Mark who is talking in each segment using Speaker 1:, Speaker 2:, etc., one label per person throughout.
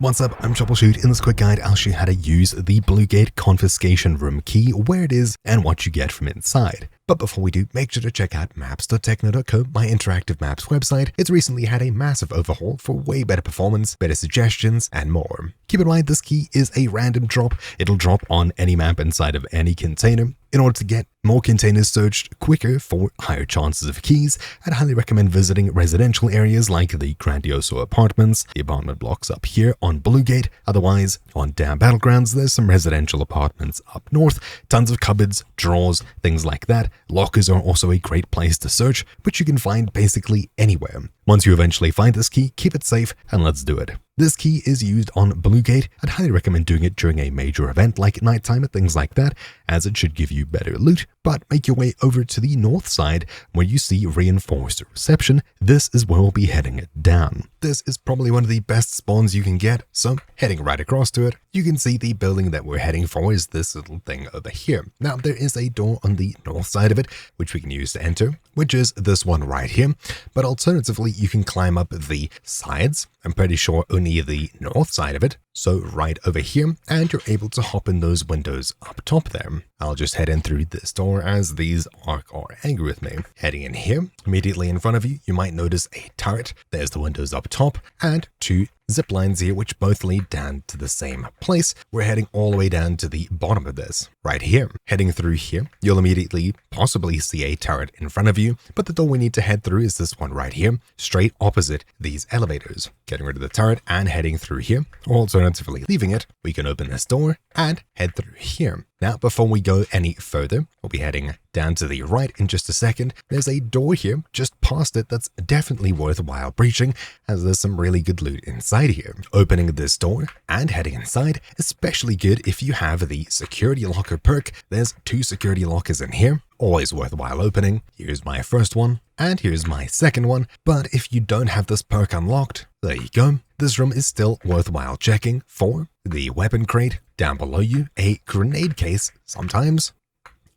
Speaker 1: What's up, I'm Troubleshoot. In this quick guide, I'll show you how to use the Bluegate Confiscation Room key, where it is, and what you get from inside. But before we do, make sure to check out maps.techno.co, my interactive maps website. It's recently had a massive overhaul for way better performance, better suggestions, and more. Keep in mind, this key is a random drop. It'll drop on any map inside of any container. In order to get more containers searched quicker for higher chances of keys, I'd highly recommend visiting residential areas like the Grandioso apartments, the apartment blocks up here on Bluegate. Otherwise, on Damn Battlegrounds, there's some residential apartments up north, tons of cupboards, drawers, things like that. Lockers are also a great place to search, which you can find basically anywhere. Once you eventually find this key, keep it safe and let's do it. This key is used on Bluegate. I'd highly recommend doing it during a major event like nighttime and things like that, as it should give you better loot. But make your way over to the north side where you see reinforced reception. This is where we'll be heading down. This is probably one of the best spawns you can get, so heading right across to it, you can see the building that we're heading for is this little thing over here. Now, there is a door on the north side of it, which we can use to enter, which is this one right here. But alternatively, you can climb up the sides. I'm pretty sure only the north side of it. So right over here, and you're able to hop in those windows up top there. I'll just head in through this door as these are angry with me. Heading in here, immediately in front of you, you might notice a turret. There's the windows up top and two zip lines here, which both lead down to the same place. We're heading all the way down to the bottom of this. Right here, heading through here, you'll immediately possibly see a turret in front of you, but the door we need to head through is this one right here, straight opposite these elevators. Getting rid of the turret and heading through here, or alternatively leaving it, we can open this door and head through here. Now, before we go any further, we'll be heading down to the right in just a second. There's a door here just past it that's definitely worthwhile breaching, as there's some really good loot inside here. Opening this door and heading inside, especially good if you have the security locker perk. There's 2 security lockers in here, always worthwhile opening. Here's my first one, and here's my second one. But if you don't have this perk unlocked, there you go. This room is still worthwhile checking for the weapon crate. Down below you, a grenade case sometimes.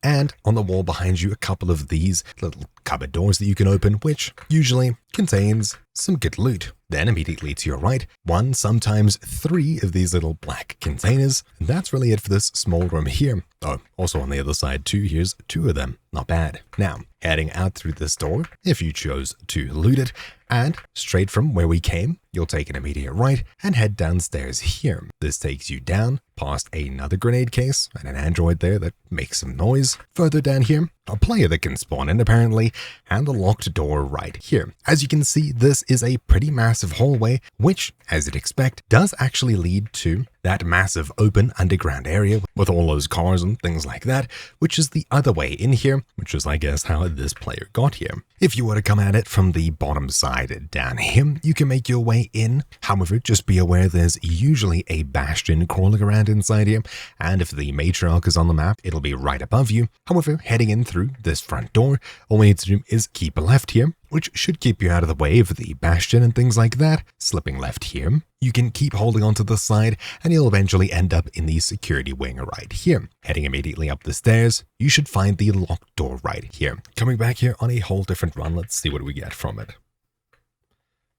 Speaker 1: And on the wall behind you, a couple of these little cupboard doors that you can open, which usually contains some good loot. Then immediately to your right, 1, sometimes 3 of these little black containers. And that's really it for this small room here. Oh, also on the other side too, here's 2 of them. Not bad. Now, heading out through this door, if you chose to loot it, and straight from where we came, you'll take an immediate right and head downstairs here. This takes you down past another grenade case and an android there that makes some noise. Further down here, a player that can spawn in apparently, and the locked door right here. As you can see, this is a pretty massive hallway, which, as you'd expect, does actually lead to that massive open underground area with all those cars and things like that, which is the other way in here, which is, I guess, how this player got here. If you were to come at it from the bottom side down here, you can make your way in. However, just be aware there's usually a bastion crawling around inside here, and if the matriarch is on the map, it'll be right above you. However, heading in through this front door, all we need to do is keep left here, which should keep you out of the way of the bastion and things like that. Slipping left here, you can keep holding onto the side and you'll eventually end up in the security wing right here. Heading immediately up the stairs, you should find the locked door right here. Coming back here on a whole different run, let's see what we get from it.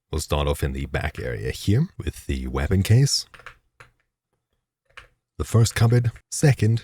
Speaker 1: We'll start off in the back area here with the weapon case. The first cupboard, second,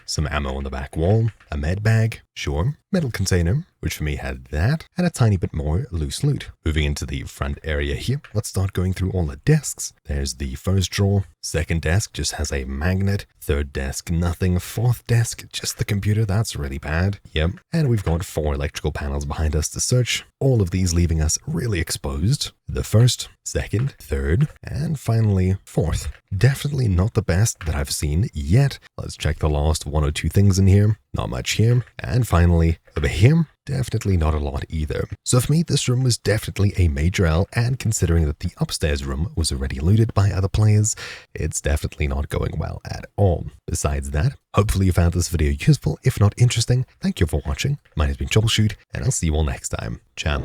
Speaker 1: some ammo on the back wall, a med bag, sure, metal container, which for me had that, and a tiny bit more loose loot. Moving into the front area here, let's start going through all the desks. There's the first drawer, second desk just has a magnet, third desk nothing, fourth desk just the computer, that's really bad. Yep, and we've got 4 electrical panels behind us to search, all of these leaving us really exposed. The first, second, third, and finally fourth. Definitely not the best that I've seen yet. Let's check the last 1 or 2 things in here. Not much here. And finally, over here, definitely not a lot either. So for me, this room was definitely a major L, and considering that the upstairs room was already looted by other players, it's definitely not going well at all. Besides that, hopefully you found this video useful. If not interesting, thank you for watching. My name's been Troubleshoot, and I'll see you all next time. Ciao.